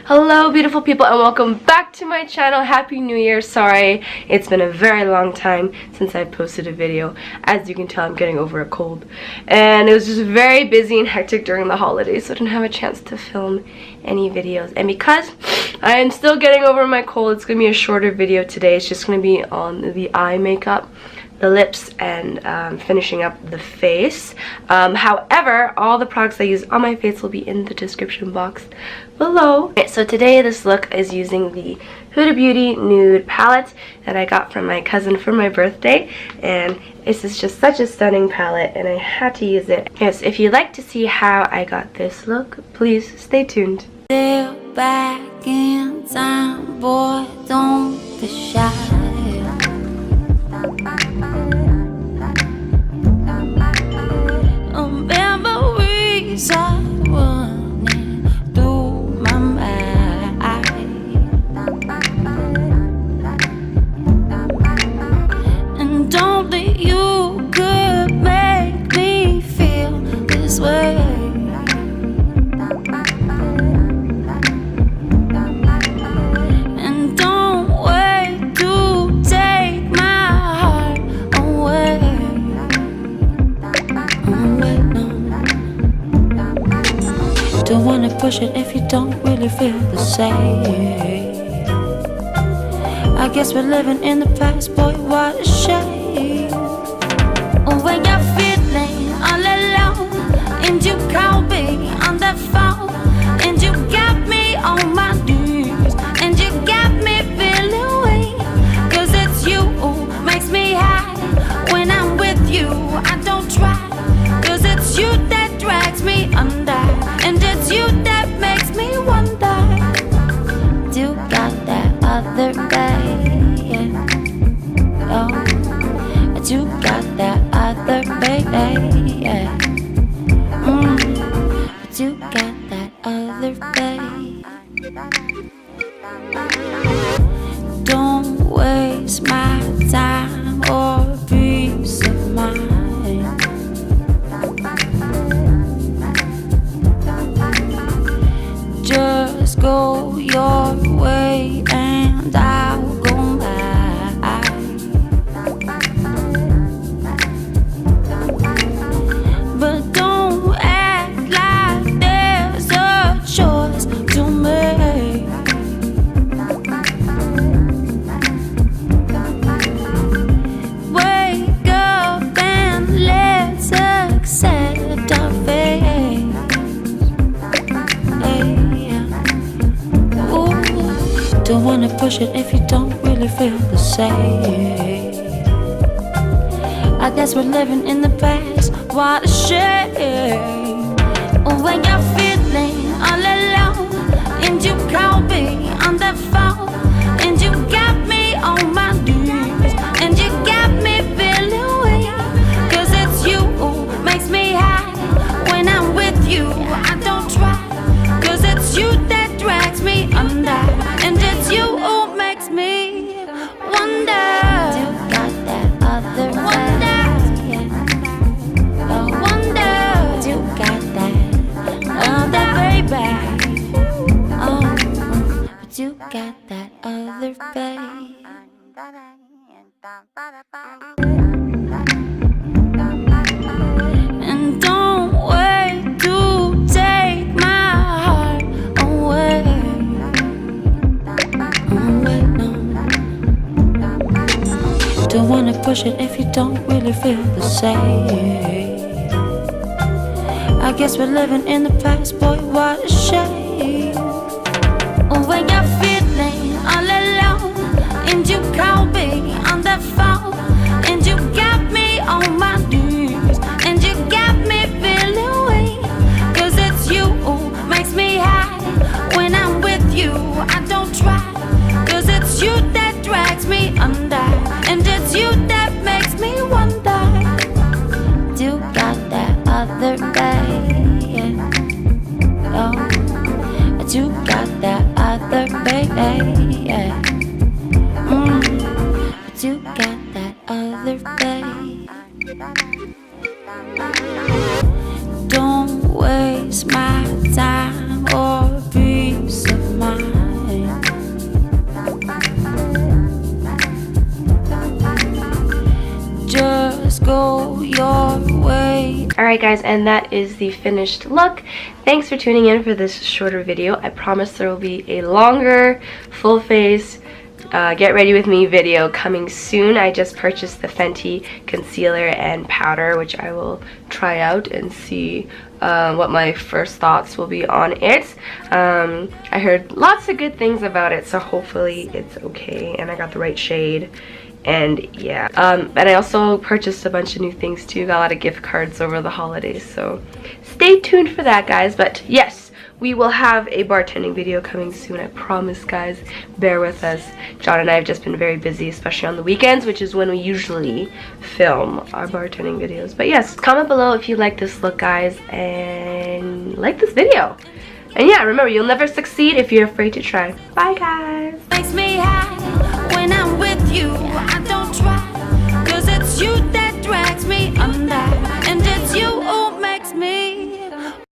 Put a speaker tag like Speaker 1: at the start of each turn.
Speaker 1: Hello beautiful people and welcome back to my channel. Happy New Year. Sorry, it's been a very long time since I posted a video. As you can tell, I'm getting over a cold. And it was just very busy and hectic during the holidays, so I didn't have a chance to film any videos. And because I am still getting over my cold, it's going to be a shorter video today. It's just going to be on the eye makeup, the lips, and finishing up the face. However, all the products I use on my face will be in the description box below. Okay, so today this look is using the Huda Beauty Nude palette that I got from my cousin for my birthday, and this is just such a stunning palette and I had to use it. Yes, if you'd like to see how I got this look, please stay tuned.
Speaker 2: Still back in time, boy, don't be shy. Memories are running through my mind, and only you could make me feel this way. And don't wait to take my heart away. Don't wanna push it if you don't really feel the same. I guess we're living in the past, boy, what a shame. When you're feeling all alone and you call me on the phone and you got me on my knees and you got me feeling weak, 'cause it's you who makes me high. When I'm with you, I don't try, 'cause it's you that drags me under. And it's you that makes me wonder. You got that other baby. Oh, you got that other baby. You got that other baby. Don't waste my time or peace of mind. Just go your way and I'll go mine. But don't act like there's a choice to make. Wake up and let's accept our fate. Don't wanna push it if you don't really feel the same. I guess we're living in the past, what a shame. When you're feeling all alone and you call me on the phone and you got me on my knees and you got me feeling weak, 'cause it's you who makes me high. When I'm with you, I don't try, 'cause it's you that drags me under. And it's you who makes me wonder. You got that other wonder. Oh, wonder. You got that other baby. Oh, but you got that other baby. And don't wait to take my heart away. Don't wanna push it if you don't really feel the same. I guess we're living in the past, boy, what a shame. When you're feeling all alone and you call me on the phone and you got me on my knees and you got me feeling weak, 'cause it's you who makes me high. When I'm with you, I don't try, 'cause it's you that drags me under. And it's you that makes me wonder. You got that other baby. Oh, yeah. But you got that other babe. Don't waste my time or peace of mind. Just go your way.
Speaker 1: Alright guys, and that is the finished look. Thanks for tuning in for this shorter video. I promise there will be a longer, full face, get ready with me video coming soon. I just purchased the Fenty concealer and powder, which I will try out and see what my first thoughts will be on it. I heard lots of good things about it, so hopefully it's okay and I got the right shade. And yeah, and I also purchased a bunch of new things too. Got a lot of gift cards over the holidays, so stay tuned for that, guys. But yes, we will have a bartending video coming soon, I promise, guys. Bear with us. John and I have just been very busy, especially on the weekends, which is when we usually film our bartending videos. But yes, comment below if you like this look, guys, and like this video. And yeah, remember, you'll never succeed if you're afraid to try. Bye, guys.
Speaker 2: Makes me high when I'm with you.